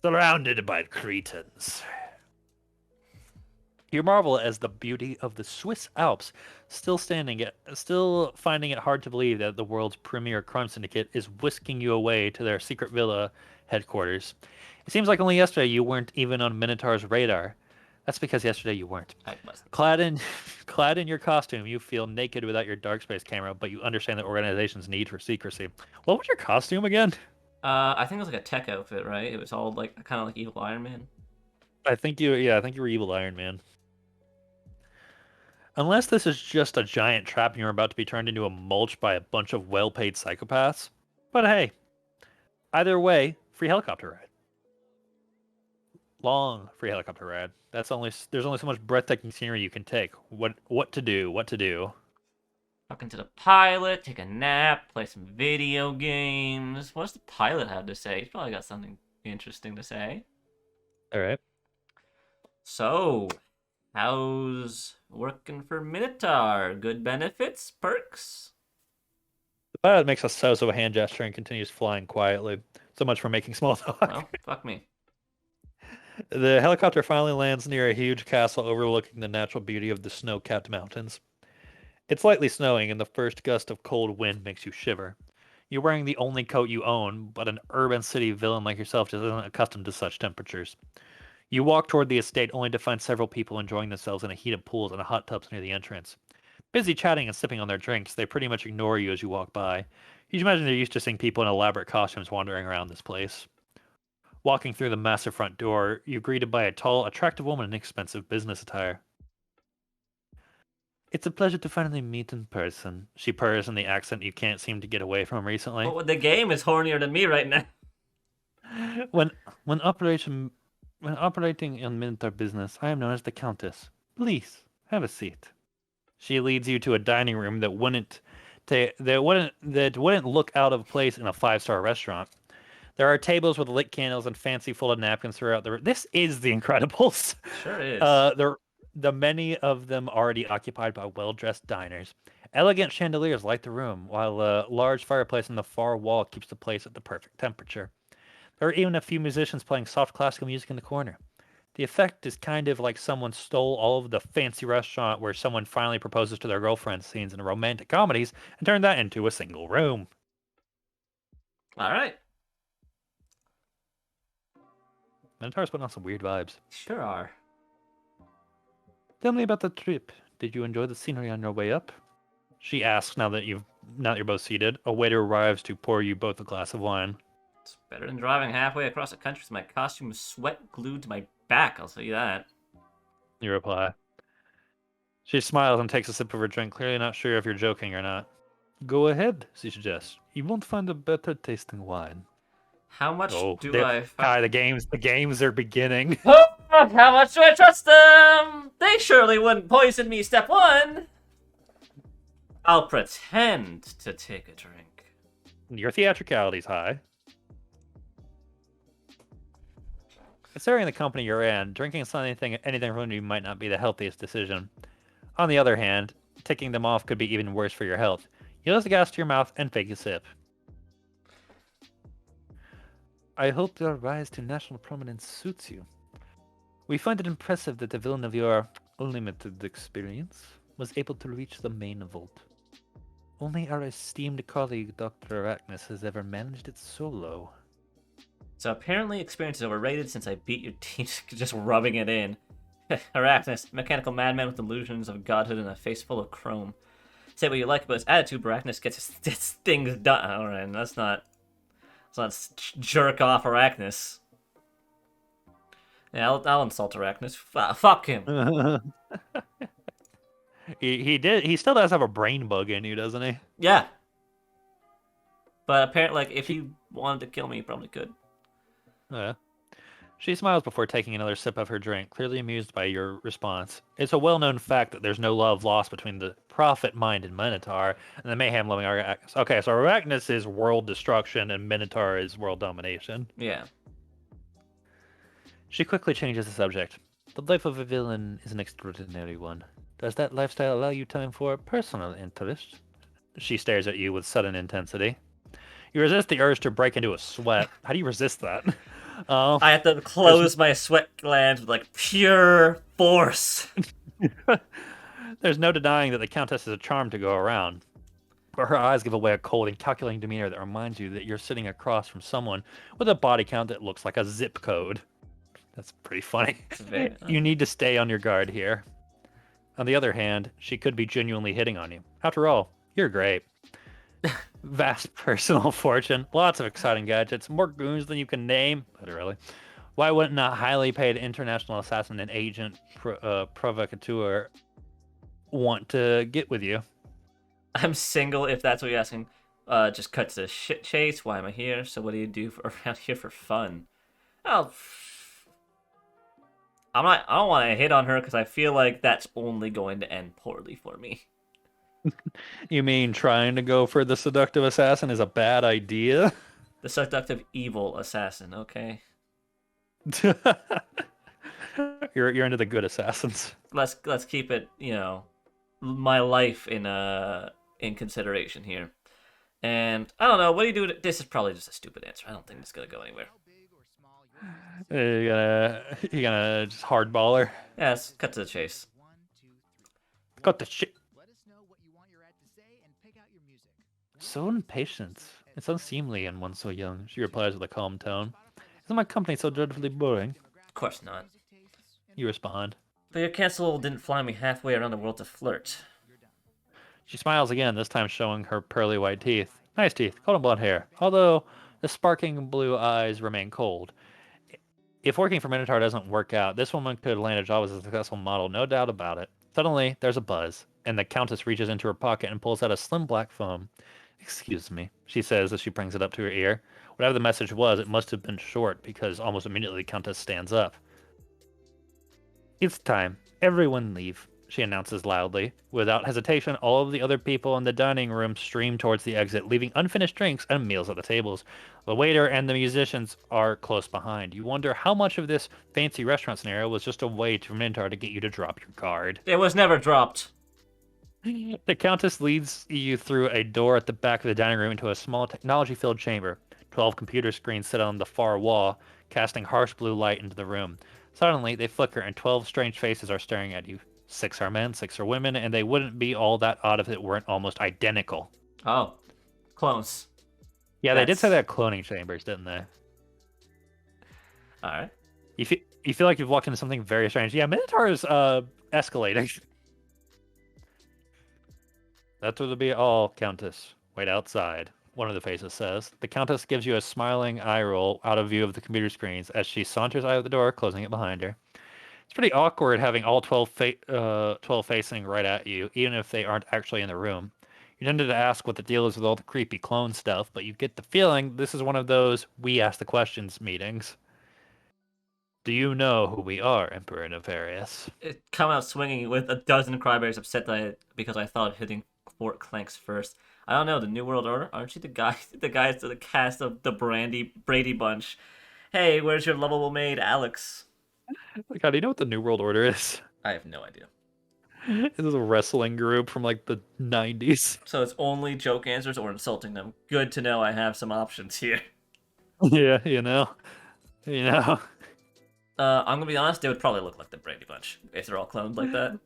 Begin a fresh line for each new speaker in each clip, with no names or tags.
surrounded by Cretans. You marvel as the beauty of the Swiss Alps, still finding it hard to believe that the world's premier crime syndicate is whisking you away to their secret villa headquarters. It seems like only yesterday you weren't even on Minotaur's radar. That's because yesterday you weren't.
I wasn't.
Clad in, clad in your costume, you feel naked without your dark space camera, but you understand the organization's need for secrecy. What was your costume again?
I think it was like a tech outfit, right? It was all like kind of like evil Iron Man.
I think you were Evil Iron Man. Unless this is just a giant trap and you're about to be turned into a mulch by a bunch of well-paid psychopaths. But hey, either way, free helicopter ride. Long free helicopter ride. There's only so much breathtaking scenery you can take. What to do? What to do?
Talking to the pilot, take a nap, play some video games. What does the pilot have to say? He's probably got something interesting to say.
All right.
So, how's working for Minotaur? Good benefits, perks?
The pilot makes a so-so hand gesture and continues flying quietly. So much for making small talk.
Well, fuck me.
The helicopter finally lands near a huge castle overlooking the natural beauty of the snow-capped mountains. It's lightly snowing, and the first gust of cold wind makes you shiver. You're wearing the only coat you own, but an urban city villain like yourself just isn't accustomed to such temperatures. You walk toward the estate only to find several people enjoying themselves in a heated pools and hot tubs near the entrance. Busy chatting and sipping on their drinks, they pretty much ignore you as you walk by. You should imagine they're used to seeing people in elaborate costumes wandering around this place. Walking through the massive front door, you're greeted by a tall, attractive woman in expensive business attire. It's a pleasure to finally meet in person, she purrs in the accent you can't seem to get away from recently.
But the game is hornier than me right now.
When when operation when operating in Minotaur business, I am known as the Countess. Please, have a seat. She leads you to a dining room that wouldn't look out of place in a five-star restaurant. There are tables with lit candles and fancy folded napkins throughout the room. This is The Incredibles.
Sure is.
The many of them already occupied by well-dressed diners. Elegant chandeliers light the room, while a large fireplace in the far wall keeps the place at the perfect temperature. There are even a few musicians playing soft classical music in the corner. The effect is kind of like someone stole all of the fancy restaurant where someone finally proposes to their girlfriend scenes in romantic comedies and turned that into a single room.
All right.
Minotaur's putting on some weird vibes.
Sure are.
Tell me about the trip. Did you enjoy the scenery on your way up? She asks now that you're both seated. A waiter arrives to pour you both a glass of wine.
It's better than driving halfway across the country with my costume sweat glued to my back, I'll tell you that.
You reply. She smiles and takes a sip of her drink, clearly not sure if you're joking or not. Go ahead, she suggests. You won't find a better tasting wine.
How much
Oh,
do I...
Kai, the games are beginning.
How much do I trust them? They surely wouldn't poison me, step one. I'll pretend to take a drink.
Your theatricality's high. Considering the company you're in, drinking anything from you might not be the healthiest decision. On the other hand, ticking them off could be even worse for your health. You let the gas to your mouth and take a sip. I hope your rise to national prominence suits you. We find it impressive that the villain of your limited experience was able to reach the main vault. Only our esteemed colleague, Dr. Arachnus, has ever managed it solo.
So apparently experience is overrated since I beat your team just rubbing it in. Arachnus, mechanical madman with illusions of godhood and a face full of chrome. Say what you like about his attitude, but Arachnus gets his things done. Alright, let's not jerk off Arachnus. Yeah, I'll insult Arachnus. Fuck him.
He still does have a brain bug in you, doesn't he?
Yeah. But apparently, like, if he wanted to kill me, he probably could.
Yeah. She smiles before taking another sip of her drink, clearly amused by your response. It's a well-known fact that there's no love lost between the profit-minded Minotaur and the mayhem-loving Arachnus. Okay, so Arachnus is world destruction and Minotaur is world domination.
Yeah.
She quickly changes the subject. The life of a villain is an extraordinary one. Does that lifestyle allow you time for personal interest? She stares at you with sudden intensity. You resist the urge to break into a sweat. How do you resist that? Um,
I have to
there's
close my sweat glands with like pure force.
there's no denying that the Countess is a charm to go around. But her eyes give away a cold and calculating demeanor that reminds you that you're sitting across from someone with a body count that looks like a zip code. That's pretty funny.
It's very
You need to stay on your guard here. On the other hand, she could be genuinely hitting on you. After all, you're great. Vast personal fortune, lots of exciting gadgets, more goons than you can name. Literally. Why wouldn't a highly paid international assassin and agent provocateur want to get with you?
I'm single if that's what you're asking. Just cut to the shit chase. Why am I here? So what do you do around here for fun? Oh, I'm not. I don't want to hit on her because I feel like that's only going to end poorly for me.
You mean trying to go for the seductive assassin is a bad idea?
The seductive evil assassin. Okay,
You're into the good assassins.
let's keep it. My life in consideration here. And I don't know. What do you do? This is probably just a stupid answer. I don't think this is gonna go anywhere.
You gonna just hardballer.
Yes, cut to the chase.
Got the shit. So impatient. It's unseemly in one so young, she replies with a calm tone. Isn't my company so dreadfully boring?
Of course not.
You respond.
But your castle didn't fly me halfway around the world to flirt.
She smiles again, this time showing her pearly white teeth. Nice teeth, golden blonde hair, although the sparkling blue eyes remain cold. If working for Minotaur doesn't work out, this woman could land a job as a successful model, no doubt about it. Suddenly, there's a buzz, and the Countess reaches into her pocket and pulls out a slim black phone. Excuse me, she says as she brings it up to her ear. Whatever the message was, it must have been short, because almost immediately the Countess stands up. It's time. Everyone leave, she announces loudly. Without hesitation, all of the other people in the dining room stream towards the exit, leaving unfinished drinks and meals at the tables. The waiter and the musicians are close behind. You wonder how much of this fancy restaurant scenario was just a way for Mintar to get you to drop your guard.
It was never dropped.
The Countess leads you through a door at the back of the dining room into a small technology-filled chamber. 12 computer screens sit on the far wall, casting harsh blue light into the room. Suddenly, they flicker and 12 strange faces are staring at you. 6 are men, 6 are women, and they wouldn't be all that odd if it weren't almost identical.
Oh, clones.
Yeah, they did say
That's
that cloning chambers, didn't they?
all right.
You feel like you've walked into something very strange. Yeah, Minotaur is escalating. That would be all, Countess. Wait outside, one of the faces says. The Countess gives you a smiling eye roll out of view of the computer screens as she saunters out of the door, closing it behind her. It's pretty awkward having all 12 facing right at you, even if they aren't actually in the room. You tended to ask what the deal is with all the creepy clone stuff, but you get the feeling this is one of those we ask the questions meetings. Do you know who we are, Emperor Nefarious?
It come out swinging with a dozen cryberries upset because I thought of hitting Fort Clanks first. I don't know, the New World Order? Aren't you the guy the guys to the cast of the Brady Bunch? Hey, where's your lovable maid, Alex?
God, do you know what the New World Order is?
I have no idea.
This is a wrestling group from like the 90s.
So it's only joke answers or insulting them. Good to know I have some options here.
Yeah, you know. You know.
I'm gonna be honest, they would probably look like the Brady Bunch if they're all cloned like that.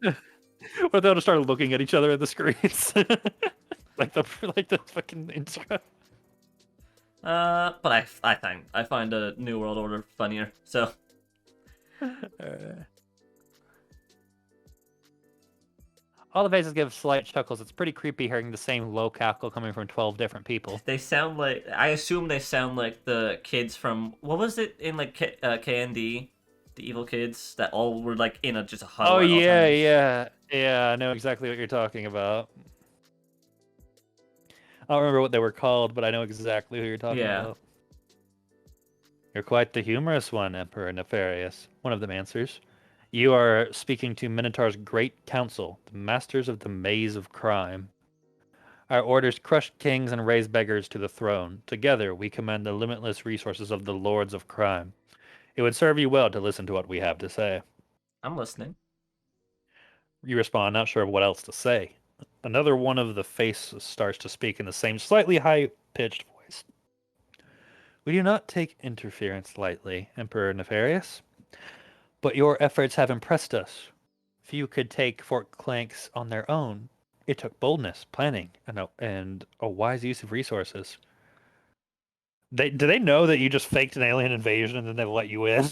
What if they all just started looking at each other at the screens? like the fucking intro.
But I find a New World Order funnier. So
All the faces give slight chuckles. It's pretty creepy hearing the same low cackle coming from 12 different people.
they sound like I assume they sound like the kids from what was it in like KND, the evil kids that all were like in a just a huddle
Oh
at all
yeah,
times.
yeah, yeah. I know exactly what you're talking about. I don't remember what they were called, but I know exactly who you're talking
Yeah,
about. You're quite the humorous one, Emperor Nefarious. One of them answers. You are speaking to Minotaur's Great Council, the masters of the maze of crime. Our orders crush kings and raise beggars to the throne. Together, we command the limitless resources of the lords of crime. It would serve you well to listen to what we have to say.
I'm listening.
You respond, not sure of what else to say. Another one of the faces starts to speak in the same slightly high pitched voice. We do not take interference lightly, Emperor Nefarious, but your efforts have impressed us. Few could take Fort Clanks on their own. It took boldness, planning, and a wise use of resources. Do they know that you just faked an alien invasion and then they let you in?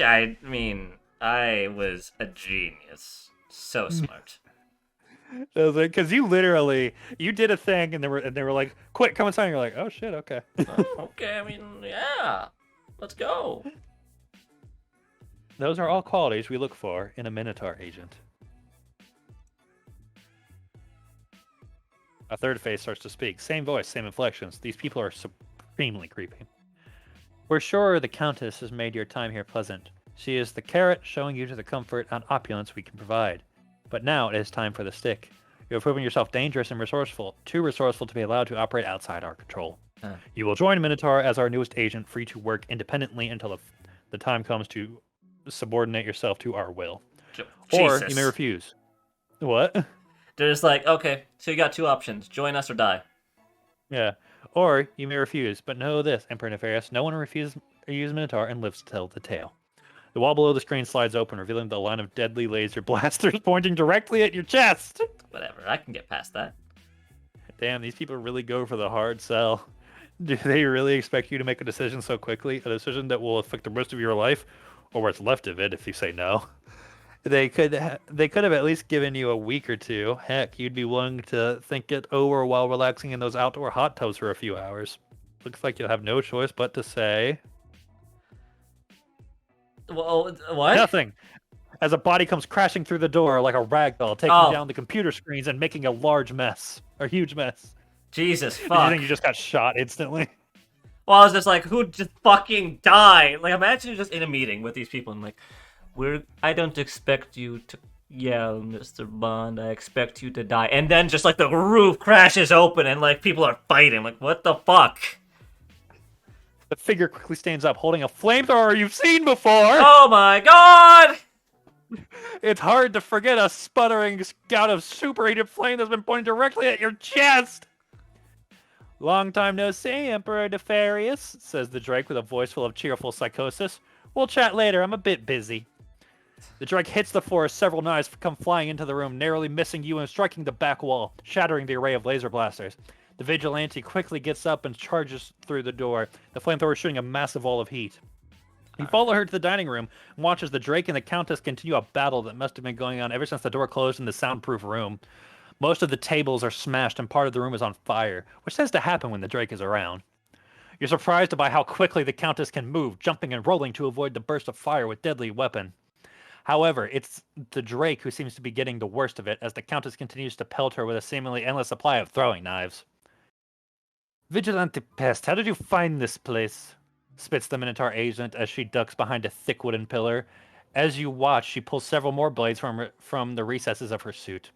I mean, I was a genius. So smart.
Because you did a thing and they were like, "Quick, come inside." And you're like, "Oh shit, okay."
Oh, okay, I mean, yeah. Let's go.
Those are all qualities we look for in a Minotaur agent. A third face starts to speak. Same voice, same inflections. These people are supremely creepy. We're sure the Countess has made your time here pleasant. She is the carrot showing you to the comfort and opulence we can provide. But now it is time for the stick. You have proven yourself dangerous and resourceful, too resourceful to be allowed to operate outside our control.
Huh.
You will join Minotaur as our newest agent, free to work independently until the time comes to subordinate yourself to our will. Or you may
Jesus.
refuse. What?
They're just like, okay, so you got two options: join us or die.
Yeah. Or you may refuse, but know this, Emperor Nefarious, no one refuses or uses Minotaur and lives to tell the tale. The wall below the screen slides open, revealing the line of deadly laser blasters pointing directly at your chest.
Whatever, I can get past that.
Damn, these people really go for the hard sell. Do they really expect you to make a decision so quickly? A decision that will affect the rest of your life, or what's left of it if you say no? They could have at least given you a week or two. Heck, you'd be willing to think it over while relaxing in those outdoor hot tubs for a few hours. Looks like you'll have no choice but to say
Well, what?
nothing. As a body comes crashing through the door like a ragdoll, taking
Oh,
down the computer screens and making a large mess. A huge mess.
Jesus,
Did you
fuck.
think you just got shot instantly?
Well, I was just like, who just fucking died? Like, imagine you're just in a meeting with these people and like, I don't expect you to yell, Mr. Bond. I expect you to die. And then just like the roof crashes open and like people are fighting. Like, what the fuck?
The figure quickly stands up, holding a flamethrower you've seen before.
Oh my god!
It's hard to forget a sputtering scout of superheated flame that's been pointed directly at your chest. Long time no see, Emperor Nefarious, says the Drake with a voice full of cheerful psychosis. We'll chat later, I'm a bit busy. The Drake hits the floor as several knives come flying into the room, narrowly missing you and striking the back wall, shattering the array of laser blasters. The vigilante quickly gets up and charges through the door, the flamethrower shooting a massive wall of heat. You follow her to the dining room and watch as the Drake and the Countess continue a battle that must have been going on ever since the door closed in the soundproof room. Most of the tables are smashed and part of the room is on fire, which tends to happen when the Drake is around. You're surprised by how quickly the Countess can move, jumping and rolling to avoid the burst of fire with deadly weapon. However, it's the Drake who seems to be getting the worst of it as the Countess continues to pelt her with a seemingly endless supply of throwing knives. Vigilante pest, how did you find this place? Spits the Minotaur agent as she ducks behind a thick wooden pillar. As you watch, she pulls several more blades from the recesses of her suit.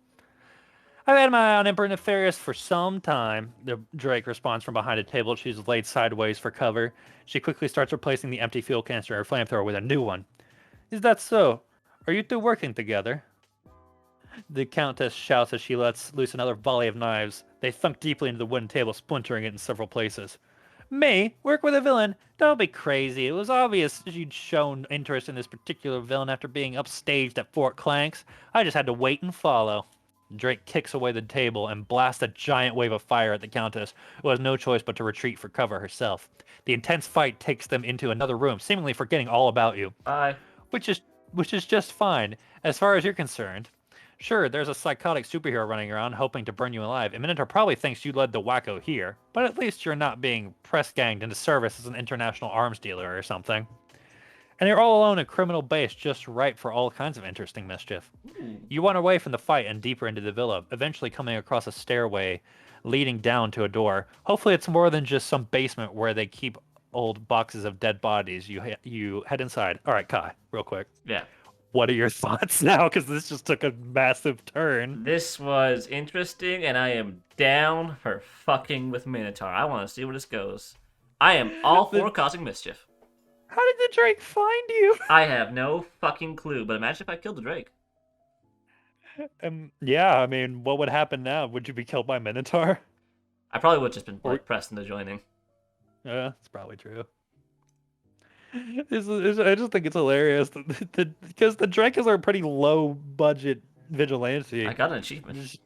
I've had my eye on Emperor Nefarious for some time, the Drake responds from behind a table she's laid sideways for cover. She quickly starts replacing the empty fuel canister in her flamethrower with a new one. Is that so? Are you two working together? The Countess shouts as she lets loose another volley of knives. They thunk deeply into the wooden table, splintering it in several places. Me? Work with a villain? Don't be crazy. It was obvious you'd shown interest in this particular villain after being upstaged at Fort Clanks. I just had to wait and follow. Drake kicks away the table and blasts a giant wave of fire at the Countess, who has no choice but to retreat for cover herself. The intense fight takes them into another room, seemingly forgetting all about you,
Bye.
which is which is just fine as far as you're concerned. Sure, there's a psychotic superhero running around hoping to burn you alive. And Minotaur probably thinks you led the wacko here, but at least you're not being press ganged into service as an international arms dealer or something. And you're all alone in a criminal base just ripe for all kinds of interesting mischief.
Ooh.
You run away from the fight and deeper into the villa, eventually coming across a stairway leading down to a door. Hopefully it's more than just some basement where they keep old boxes of dead bodies. You head inside. All right, Kai, real quick.
Yeah.
What are your thoughts now? Because this just took a massive turn.
This was interesting, and I am down for fucking with Minotaur. I want to see where this goes. I am all for causing mischief.
How did the Drake find you?
I have no fucking clue, but imagine if I killed the Drake.
Yeah, I mean, what would happen now? Would you be killed by Minotaur?
I probably would have just been
Or
like pressed into joining.
Yeah, it's probably true. I just think it's hilarious because the Dracos are a pretty low budget
I
vigilante.
got an achievement.
Just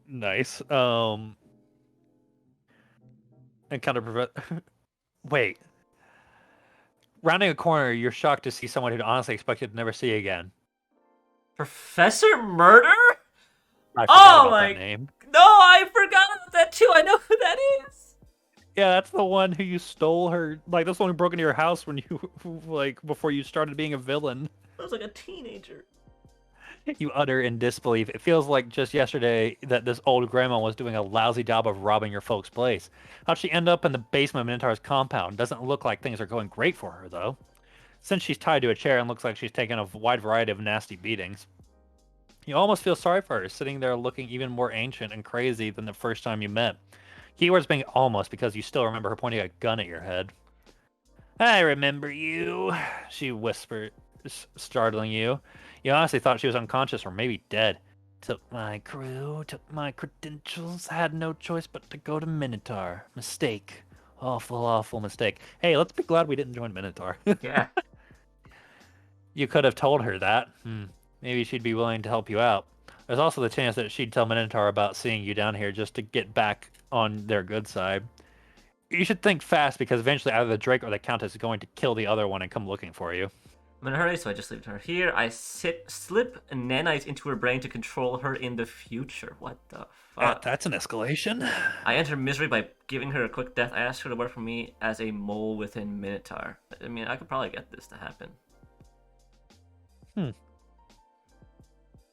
nice. And kind of prevent. Wait, rounding a corner, you're shocked to see someone who'd honestly expected to never see again.
Professor Murder?
I forgot
Oh
about that
my.
name.
No, I forgot about that too. I know who that is.
Yeah, that's the one who you stole her. Like, that's the one who broke into your house when you, like, before you started being a villain.
I was like a teenager.
You utter in disbelief. It feels like just yesterday that this old grandma was doing a lousy job of robbing your folks' place. How'd she end up in the basement of Minotaur's compound? Doesn't look like things are going great for her, though. Since she's tied to a chair and looks like she's taken a wide variety of nasty beatings. You almost feel sorry for her, sitting there looking even more ancient and crazy than the first time you met. Keywords being almost because you still remember her pointing a gun at your head. I remember you, she whispered, startling you. You honestly thought she was unconscious or maybe dead. Took my crew, took my credentials, had no choice but to go to Minotaur. Mistake. Awful, awful mistake. Hey, let's be glad we didn't join Minotaur.
Yeah.
You could have told her that. Maybe she'd be willing to help you out. There's also the chance that she'd tell Minotaur about seeing you down here just to get back on their good side. You should think fast because eventually either the Drake or the Countess is going to kill the other one and come looking for you.
I'm in a hurry, so I just leave her here. I slip a nanite into her brain to control her in the future. What the fuck?
That's an escalation.
I enter misery by giving her a quick death. I ask her to work for me as a mole within Minotaur. I mean, I could probably get this to happen.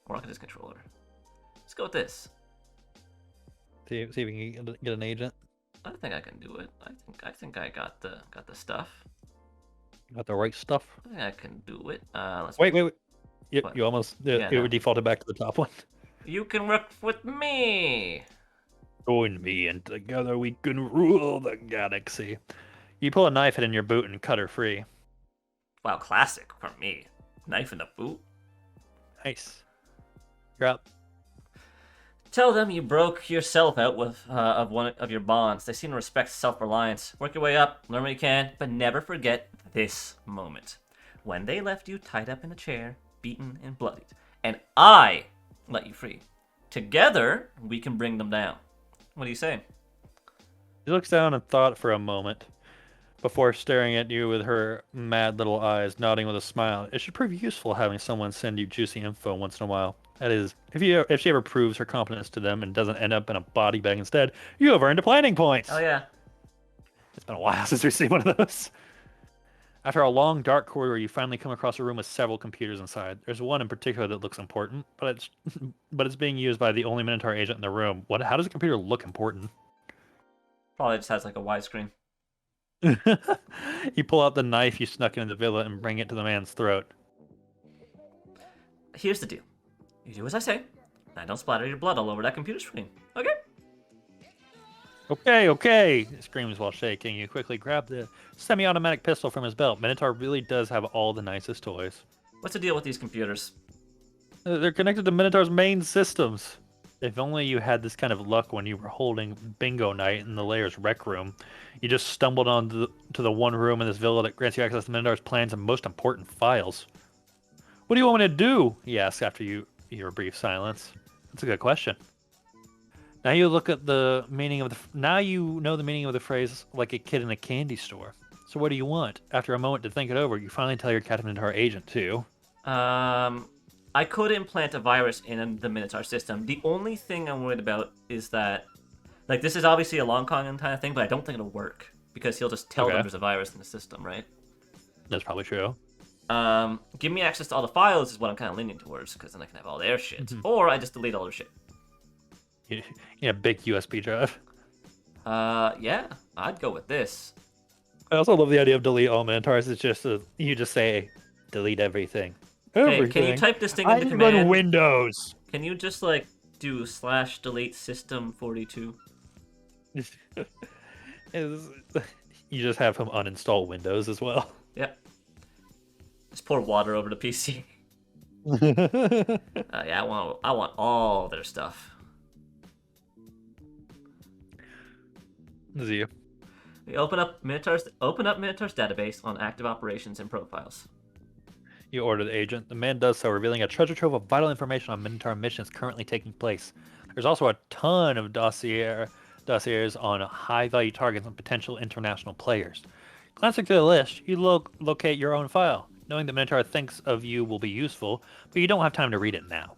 Or I could just control her. Let's go with this.
See if we can get an agent.
I think I can do it. I think I got the stuff.
Got the right stuff.
I think I can do it. Let's
Wait. You,
What?
you almost
Yeah,
it
no.
would defaulted back to the top one.
You can work with me.
Join me, and together we can rule the galaxy. You pull a knife in your boot and cut her free.
Wow, classic for me. Knife in the boot.
Nice. You're up.
Tell them you broke yourself out with of one of your bonds. They seem to respect self-reliance. Work your way up, learn what you can, but never forget this moment. When they left you tied up in a chair, beaten and bloodied, and I let you free. Together, we can bring them down. What do you say?
She looks down and thought for a moment before staring at you with her mad little eyes, nodding with a smile. It should prove useful having someone send you juicy info once in a while. That is, if she ever proves her competence to them and doesn't end up in a body bag instead, you have earned a planning points.
Oh yeah.
It's been a while since we've seen one of those. After a long, dark corridor, you finally come across a room with several computers inside. There's one in particular that looks important, but it's being used by the only Minotaur agent in the room. How does a computer look important?
Probably just has like a widescreen.
You pull out the knife you snuck into the villa and bring it to the man's throat.
Here's the deal. You do as I say, and I don't splatter your blood all over that computer screen. Okay?
Okay, he screams while shaking. You quickly grab the semi-automatic pistol from his belt. Minotaur really does have all the nicest toys.
What's the deal with these computers?
They're connected to Minotaur's main systems. If only you had this kind of luck when you were holding bingo night in the Layer's rec room. You just stumbled onto the one room in this villa that grants you access to Minotaur's plans and most important files. What do you want me to do? He asks after your brief silence. That's a good question. Now you look at the meaning of now you know the meaning of the phrase like a kid in a candy store. So what do you want? After a moment to think it over, you finally tell your Captain Minotaur agent too.
I could implant a virus in the Minotaur system. The only thing I'm worried about is that, like, this is obviously a long con kind of thing, but I don't think it'll work because he'll just tell them there's a virus in the system, right?
That's probably true.
Give me access to all the files is what I'm kind of leaning towards because then I can have all their shit, or I just delete all their shit.
Yeah, big USB drive.
Yeah, I'd go with this.
I also love the idea of delete all Minotaurs. It's just you just say delete everything.
Hey, can you type this thing into command?
Run Windows.
Can you just like do /delete system42?
You just have him uninstall Windows as well.
Yep. Just pour water over the PC. Yeah, I want all their stuff.
This is you.
We open up Minotaur's database on active operations and profiles.
You order the agent. The man does so, revealing a treasure trove of vital information on Minotaur missions currently taking place. There's also a ton of dossiers on high-value targets and potential international players. Glancing through the list, you locate your own file. Knowing that Minotaur thinks of you will be useful, but you don't have time to read it now.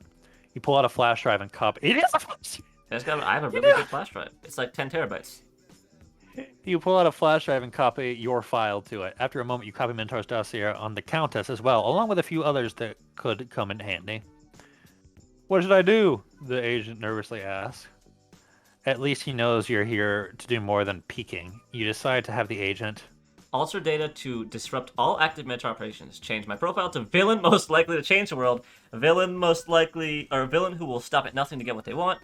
You pull out a flash drive and copy. It is a flash.
I have a
You
really
do.
good flash drive. It's like 10 terabytes.
You pull out a flash drive and copy your file to it. After a moment, you copy Minotaur's dossier on the Countess as well, along with a few others that could come in handy. What should I do? The agent nervously asks. At least he knows you're here to do more than peeking. You decide to have the agent.
Alter data to disrupt all active Minotaur operations. Change my profile to villain most likely to change the world. Villain most likely, or villain who will stop at nothing to get what they want.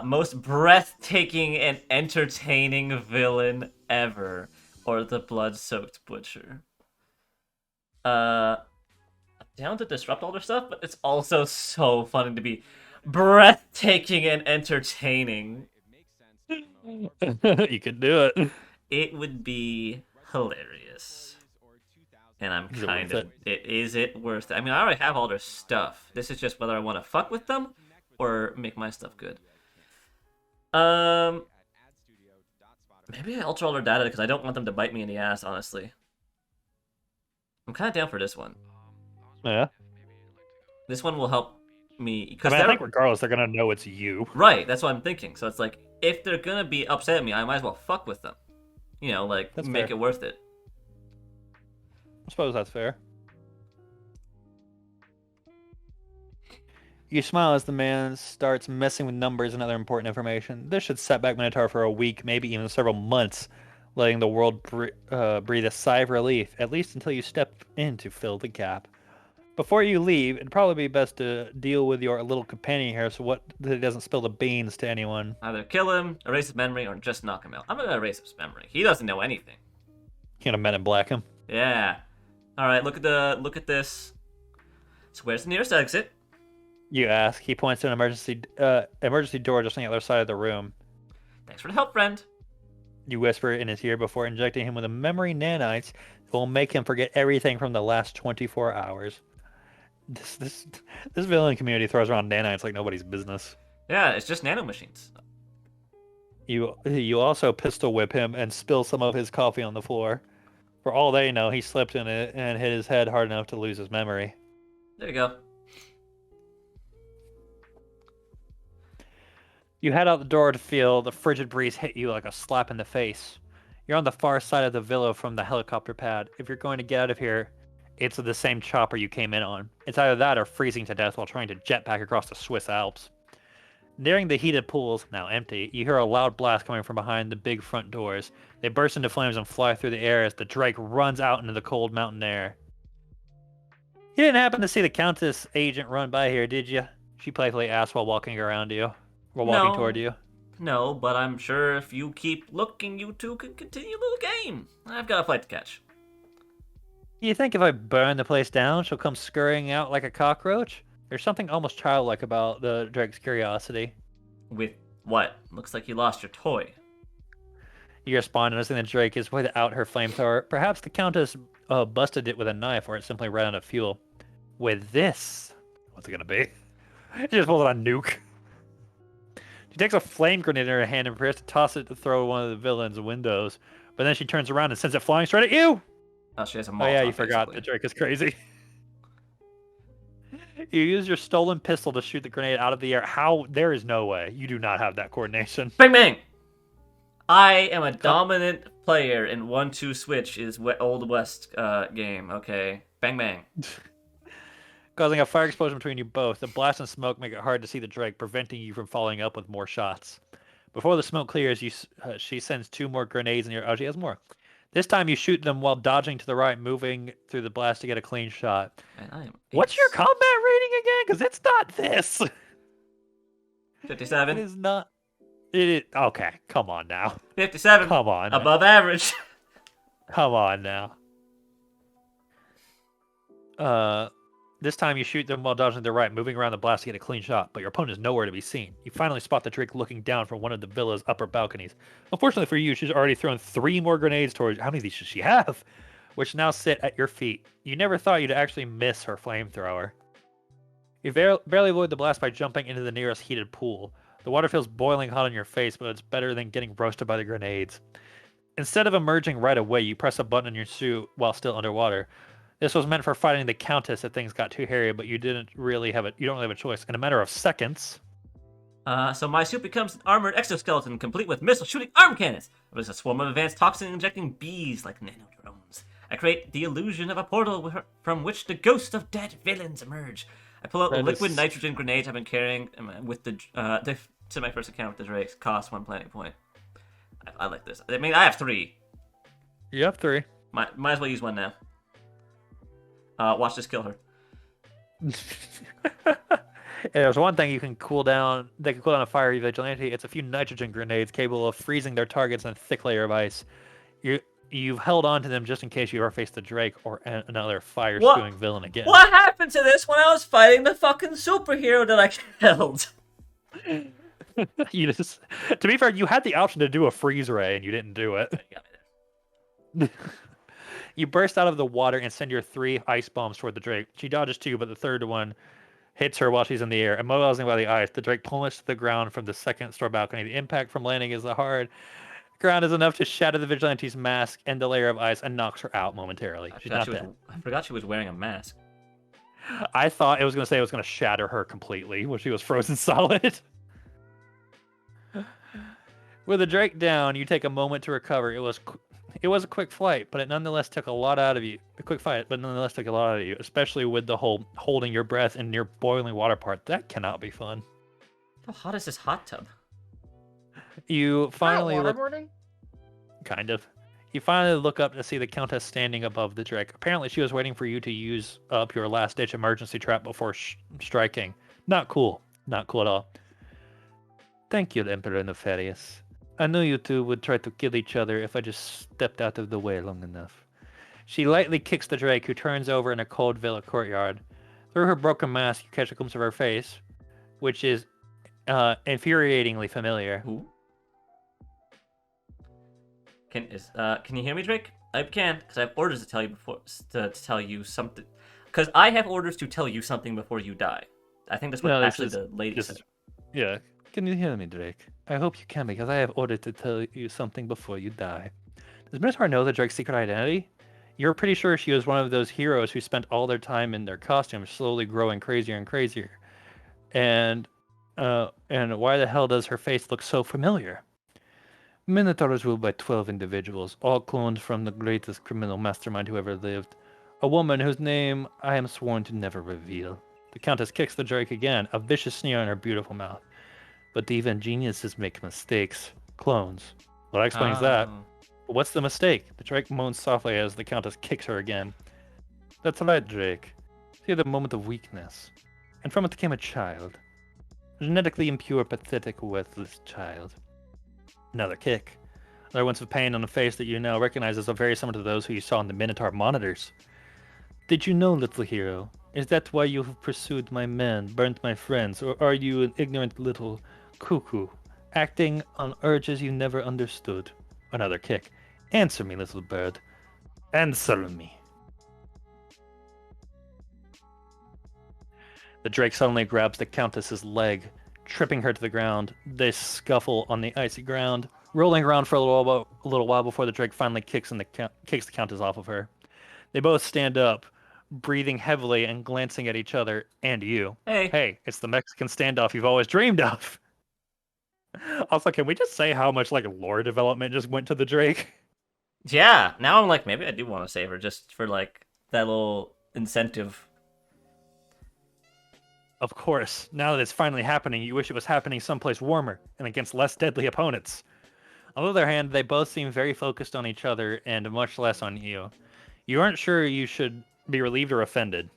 Most breathtaking and entertaining villain ever. Or the blood-soaked butcher. I'm down to disrupt all their stuff, but it's also so funny to be breathtaking and entertaining.
You could do it.
It would be hilarious. And I'm
Is it
kind
worth
of...
it?
Is it worth it? I mean, I already have all their stuff. This is just whether I want to fuck with them or make my stuff good. Maybe I alter all their data because I don't want them to bite me in the ass, honestly. I'm kind of down for this one.
Yeah.
This one will help me...
I
because
mean, I think regardless, they're gonna know it's you.
Right, that's what I'm thinking. So it's like, if they're gonna be upset at me, I might as well fuck with them. You know, like,
That's
make
fair.
it worth it.
I suppose that's fair. You smile as the man starts messing with numbers and other important information. This should set back Minotaur for a week, maybe even several months, letting the world breathe a sigh of relief, at least until you step in to fill the gap. Before you leave, it'd probably be best to deal with your little companion here so that he doesn't spill the beans to anyone.
Either kill him, erase his memory, or just knock him out. I'm gonna erase his memory. He doesn't know anything.
Can't have Men in Black him.
Yeah. Alright, look at this. So where's the nearest exit?
You ask. He points to an emergency door just on the other side of the room.
Thanks for the help, friend.
You whisper in his ear before injecting him with a memory nanites that will make him forget everything from the last 24 hours. This villain community throws around nanites like nobody's business.
Yeah, it's just nanomachines.
You also pistol whip him and spill some of his coffee on the floor. For all they know, he slipped in it and hit his head hard enough to lose his memory.
There you go.
You head out the door to feel the frigid breeze hit you like a slap in the face. You're on the far side of the villa from the helicopter pad. If you're going to get out of here, it's the same chopper you came in on. It's either that or freezing to death while trying to jetpack across the Swiss Alps. Nearing the heated pools, now empty, you hear a loud blast coming from behind the big front doors. They burst into flames and fly through the air as the Drake runs out into the cold mountain air. You didn't happen to see the Countess agent run by here, did you? She playfully asked while walking toward you.
No, but I'm sure if you keep looking, you two can continue the game. I've got a flight to catch.
You think if I burn the place down, she'll come scurrying out like a cockroach? There's something almost childlike about the Drake's curiosity.
With what? Looks like you lost your toy.
You respond, noticing that Drake is without her flamethrower. Perhaps the Countess busted it with a knife, or it simply ran out of fuel. With this, what's it gonna be? She just pulls out a nuke. She takes a flame grenade in her hand and prepares to toss it to throw one of the villain's windows. But then she turns around and sends it flying straight at you!
Oh, she has a Molotov,
Oh yeah, you forgot
basically.
that Drake is crazy. You use your stolen pistol to shoot the grenade out of the air. How? There is no way. You do not have that coordination.
Bang bang! I am a dominant player in 1-2 Switch is Old West game, okay? Bang bang.
Causing a fire explosion between you both. The blast and smoke make it hard to see the Drake, preventing you from following up with more shots. Before the smoke clears, she sends 2 more grenades in your... Oh, she has more. This time you shoot them while dodging to the right, moving through the blast to get a clean shot.
Man, I am
What's your combat rating again? Because it's not this.
57?
It is not. It is... Okay, come on now.
57.
Come on.
Above average.
Come on now. This time you shoot them while dodging to the right, moving around the blast to get a clean shot, but your opponent is nowhere to be seen. You finally spot the Drake looking down from one of the villa's upper balconies. Unfortunately for you, she's already thrown 3 more grenades towards you. How many of these should she have? Which now sit at your feet. You never thought you'd actually miss her flamethrower. You barely avoid the blast by jumping into the nearest heated pool. The water feels boiling hot on your face, but it's better than getting roasted by the grenades. Instead of emerging right away, you press a button in your suit while still underwater. This was meant for fighting the Countess if things got too hairy, but you don't really have a choice. In a matter of seconds,
So my suit becomes an armored exoskeleton complete with missile-shooting arm cannons. There's a swarm of advanced toxin-injecting bees like nanodrones. I create the illusion of a portal from which the ghosts of dead villains emerge. I pull out the liquid nitrogen grenades I've been carrying with the to my first account with the Drakes. Cost 1 planning point. I like this. I mean, I have 3.
You have 3.
Might as well use one now. Watch this kill her.
There's one thing you can cool down. They can cool down a fiery vigilante. It's a few nitrogen grenades capable of freezing their targets in a thick layer of ice. You've held on to them just in case you ever face the Drake or another fire-spewing villain again.
What happened to this when I was fighting the fucking superhero that I killed?
To be fair, you had the option to do a freeze ray and you didn't do it. You burst out of the water and send your 3 ice bombs toward the Drake. She dodges 2, but the third one hits her while she's in the air. Immobilizing by the ice, the Drake plummets to the ground from the second store balcony. The impact from landing is the hard ground is enough to shatter the vigilante's mask and the layer of ice and knocks her out momentarily. She's not dead.
I forgot she was wearing a mask.
I thought it was going to say it was going to shatter her completely when she was frozen solid. With the Drake down, you take a moment to recover. It was a quick flight, but it nonetheless took a lot out of you. A quick fight, but nonetheless took a lot out of you, especially with the whole holding your breath in near boiling water part. That cannot be fun.
How hot is this hot tub?
You finally
waterboarding?
Kind of. You finally look up to see the Countess standing above the Drake. Apparently, she was waiting for you to use up your last-ditch emergency trap before striking. Not cool. Not cool at all. Thank you, Emperor Nefarious. I knew you two would try to kill each other if I just stepped out of the way long enough. She lightly kicks the Drake, who turns over in a cold villa courtyard. Through her broken mask, you catch a glimpse of her face, which is infuriatingly familiar.
Ooh. Can you hear me, Drake? I can, because I have orders to tell you to tell you something. Because I have orders to tell you something before you die. I think that's what the lady said.
Yeah. Can you hear me, Drake? I hope you can, because I have ordered to tell you something before you die. Does Minotaur know the Drake's secret identity? You're pretty sure she was one of those heroes who spent all their time in their costumes, slowly growing crazier and crazier. And why the hell does her face look so familiar? Minotaur is ruled by 12 individuals, all cloned from the greatest criminal mastermind who ever lived. A woman whose name I am sworn to never reveal. The Countess kicks the Drake again, a vicious sneer in her beautiful mouth. But even geniuses make mistakes. Clones. Well, that explains that. But what's the mistake? The Drake moans softly as the Countess kicks her again. That's right, Drake. See the moment of weakness. And from it came a child. A genetically impure, pathetic, worthless child. Another kick. Another wince of pain on a face that you now recognize as very similar to those who you saw in the Minotaur monitors. Did you know, little hero? Is that why you have pursued my men, burnt my friends, or are you an ignorant little cuckoo, acting on urges you never understood? Another kick. Answer me, little bird. Answer me. The Drake suddenly grabs the Countess's leg, tripping her to the ground. They scuffle on the icy ground, rolling around for a little while before the Drake finally kicks the Countess off of her. They both stand up, breathing heavily and glancing at each other and you. Hey, it's the Mexican standoff you've always dreamed of. Also, can we just say how much lore development just went to the Drake?
Yeah, now I'm like, maybe I do want to save her just for that little incentive.
Of course, now that it's finally happening, you wish it was happening someplace warmer and against less deadly opponents. On the other hand, they both seem very focused on each other and much less on you. You aren't sure you should be relieved or offended.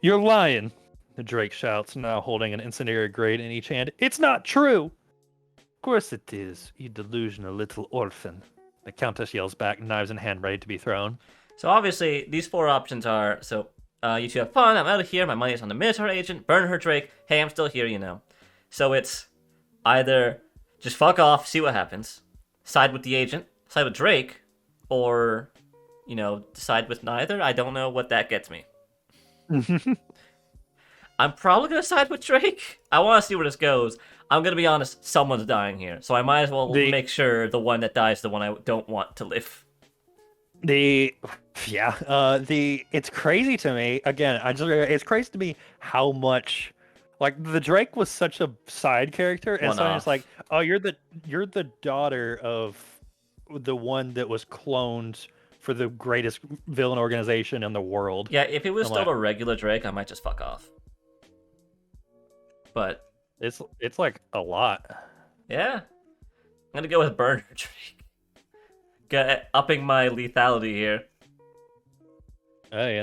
You're lying, the Drake shouts, now holding an incendiary grenade in each hand. It's not true! Of course it is, you delusional little orphan. The Countess yells back, knives in hand, ready to be thrown.
So obviously, these 4 options are, You two have fun. I'm out of here. My money's on the Minotaur agent. Burn her, Drake. Hey, I'm still here, you know. So it's either just fuck off, see what happens, side with the agent, side with Drake, or, decide with neither. I don't know what that gets me. I'm probably going to side with Drake. I want to see where this goes. I'm going to be honest, someone's dying here. So I might as well
The
make sure the one that dies is the one I don't want to live.
the yeah, it's crazy to me. Again, it's crazy to me how much like the Drake was such a side character, and
One
so it's like,
off.
oh, you're the daughter of the one that was cloned for the greatest villain organization in the world.
Yeah, if it was
I'm
still
like,
a regular Drake, I might just fuck off. But
it's like a lot.
yeah, I'm gonna go with Burner Drake. Upping my lethality here.
Hey,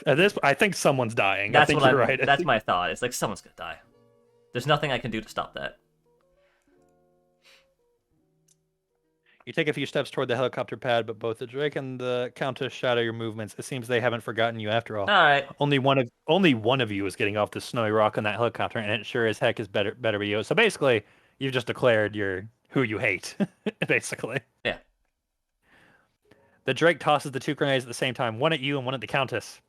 at this, I think someone's dying. I
That's
think
what
you're
I'm.
right.
That's my thought. It's like someone's gonna die. There's nothing I can do to stop that.
You take a few steps toward the helicopter pad, but both the Drake and the Countess shadow your movements. It seems they haven't forgotten you after all.
All right.
Only one of you is getting off the snowy rock on that helicopter, and it sure as heck is better be you. So basically, you've just declared you're who you hate, basically.
Yeah.
The Drake tosses the two grenades at the same time, one at you and one at the Countess.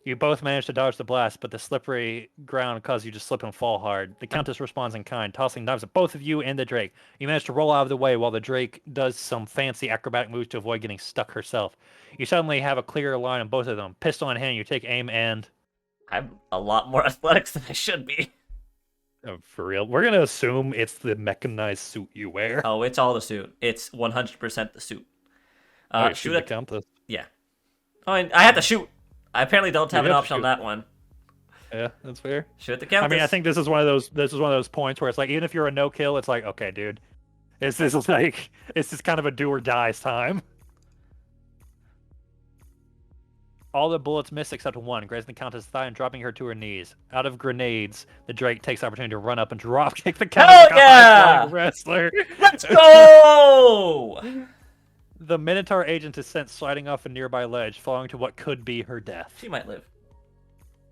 You both manage to dodge the blast, but the slippery ground causes you to slip and fall hard. The Countess responds in kind, tossing knives at both of you and the Drake. You manage to roll out of the way while the Drake does some fancy acrobatic moves to avoid getting stuck herself. You suddenly have a clearer line on both of them. Pistol in hand, you take aim and...
I'm a lot more athletics than I should be.
Oh, for real. We're going to assume it's the mechanized suit you wear.
Oh, it's all the suit. It's 100% the suit.
Shoot the Countess.
Yeah. Oh, and I had to shoot. I apparently don't have
You
an
have to
option on
shoot.
that one.
Yeah, that's fair.
Shoot the Countess.
I mean, I think this is one of those points where it's like, even if you're a no kill, it's like, okay, dude, this is like, it's just kind of a do or dies time. All the bullets miss except one, grazing the Countess' thigh and dropping her to her knees. Out of grenades, the Drake takes the opportunity to run up and drop kick the Countess
Hell
like a
yeah!
high-flying wrestler.
Let's go!
The Minotaur agent is sent sliding off a nearby ledge, falling to what could be her death.
She might live.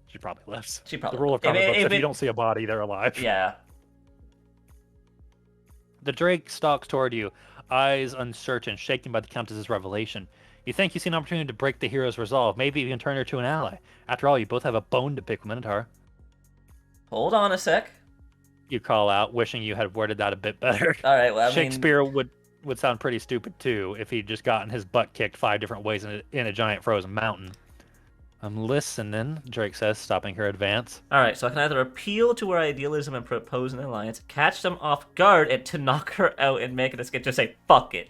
She probably lives.
She probably
The rule of
will.
comic books, if you don't see a body, they're alive.
Yeah.
The Drake stalks toward you, eyes uncertain, shaken by the Countess's revelation. You think you see an opportunity to break the hero's resolve, maybe even turn her to an ally. After all, you both have a bone to pick with Minotaur.
Hold on a sec.
You call out, wishing you had worded that a bit better.
All right, well,
Shakespeare would sound pretty stupid too if he'd just gotten his butt kicked 5 different ways in a giant frozen mountain. I'm listening, Drake says, stopping her advance.
All right, so I can either appeal to her idealism and propose an alliance, catch them off guard and to knock her out and make it escape, just say fuck it,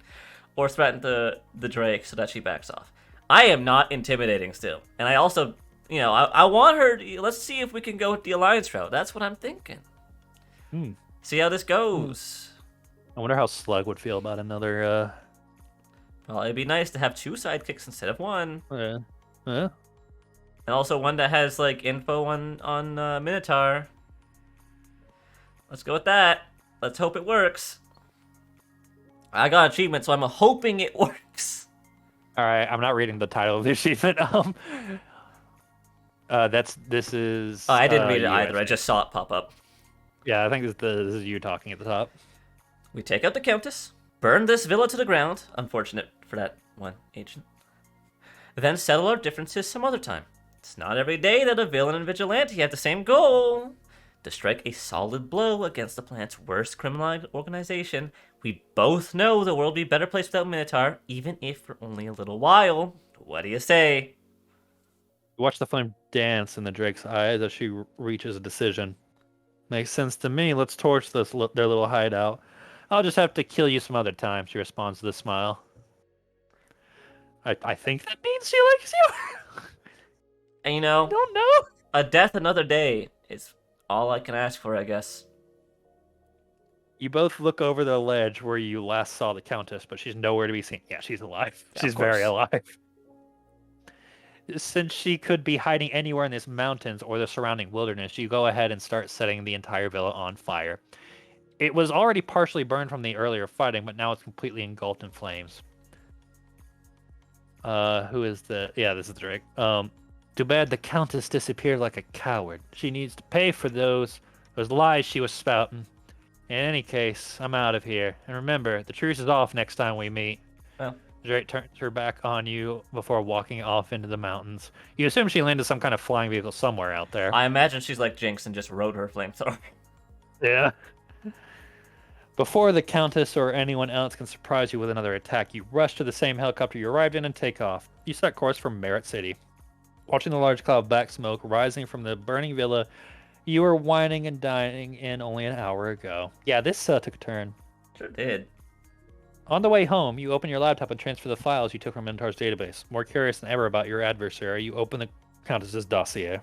or threaten the Drake so that she backs off. I am not intimidating still, and I also, I want her. Let's see if we can go with the alliance route. That's what I'm thinking. See how this goes.
I wonder how Slug would feel about another.
Well, it'd be nice to have 2 sidekicks instead of 1.
Yeah.
And also one that has like info on Minotaur. Let's go with that. Let's hope it works. I got achievement, so I'm hoping it works.
All right, I'm not reading the title of the achievement. This is.
Oh, I didn't read it
you,
either. I just saw it pop up.
Yeah, I think this is you talking at the top.
We take out the Countess, burn this villa to the ground. Unfortunate for that one agent. Then settle our differences some other time. It's not every day that a villain and vigilante have the same goal. To strike a solid blow against the planet's worst criminal organization. We both know the world would be a better place without Minotaur, even if for only a little while. What do you say?
You watch the flame dance in the Drake's eyes as she reaches a decision. Makes sense to me. Let's torch their little hideout. I'll just have to kill you some other time, she responds with a smile. I think that means she likes you.
And
I don't know.
a death another day is all I can ask for, I guess.
You both look over the ledge where you last saw the Countess, but she's nowhere to be seen. Yeah, she's alive.
Yeah,
She's
of course.
very alive. Since she could be hiding anywhere in these mountains or the surrounding wilderness, you go ahead and start setting the entire villa on fire. It was already partially burned from the earlier fighting, but now it's completely engulfed in flames. Who is the... Yeah, this is Drake. Too bad the Countess disappeared like a coward. She needs to pay for those lies she was spouting. In any case, I'm out of here. And remember, the truce is off next time we meet.
Well,
Drake turns her back on you before walking off into the mountains. You assume she landed some kind of flying vehicle somewhere out there.
I imagine she's like Jinx and just rode her flamethrower.
Yeah. Before the Countess or anyone else can surprise you with another attack, you rush to the same helicopter you arrived in and take off. You set course for Merit City. Watching the large cloud of black smoke rising from the burning villa, you were whining and dining in only an hour ago. Yeah, this took a turn.
Sure did.
On the way home, you open your laptop and transfer the files you took from Minotaur's database. More curious than ever about your adversary, you open the Countess's dossier.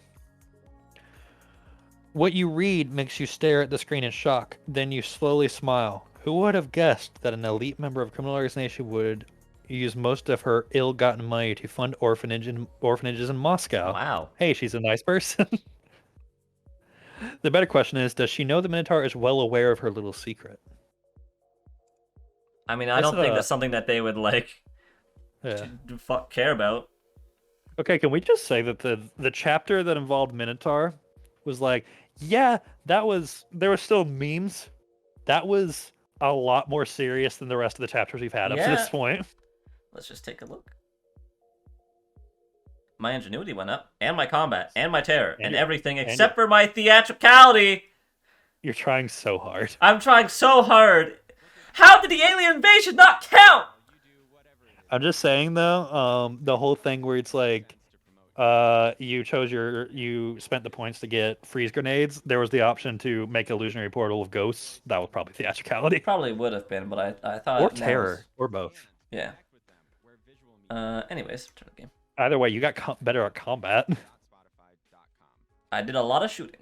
What you read makes you stare at the screen in shock. Then you slowly smile. Who would have guessed that an elite member of a criminal organization would use most of her ill-gotten money to fund orphanages in Moscow?
Wow.
Hey, she's a nice person. The better question is, does she know the Minotaur is well aware of her little secret?
I mean, I
This
don't think that's something that they would like
Yeah.
care about.
Okay, can we just say that the chapter that involved Minotaur was like, yeah, there was still memes. That was a lot more serious than the rest of the chapters we've had up to this point.
Let's just take a look. My ingenuity went up, and my combat, and my terror, and everything except for my theatricality.
You're trying so hard.
I'm trying so hard. How did the alien invasion not count?
I'm just saying though, the whole thing where it's like, you spent the points to get freeze grenades. There was the option to make illusionary portal of ghosts. That was probably theatricality.
Probably would have been, but I thought
or terror, or both.
Yeah. Anyways, turn the game.
Either way, you got better at combat.
I did a lot of shooting.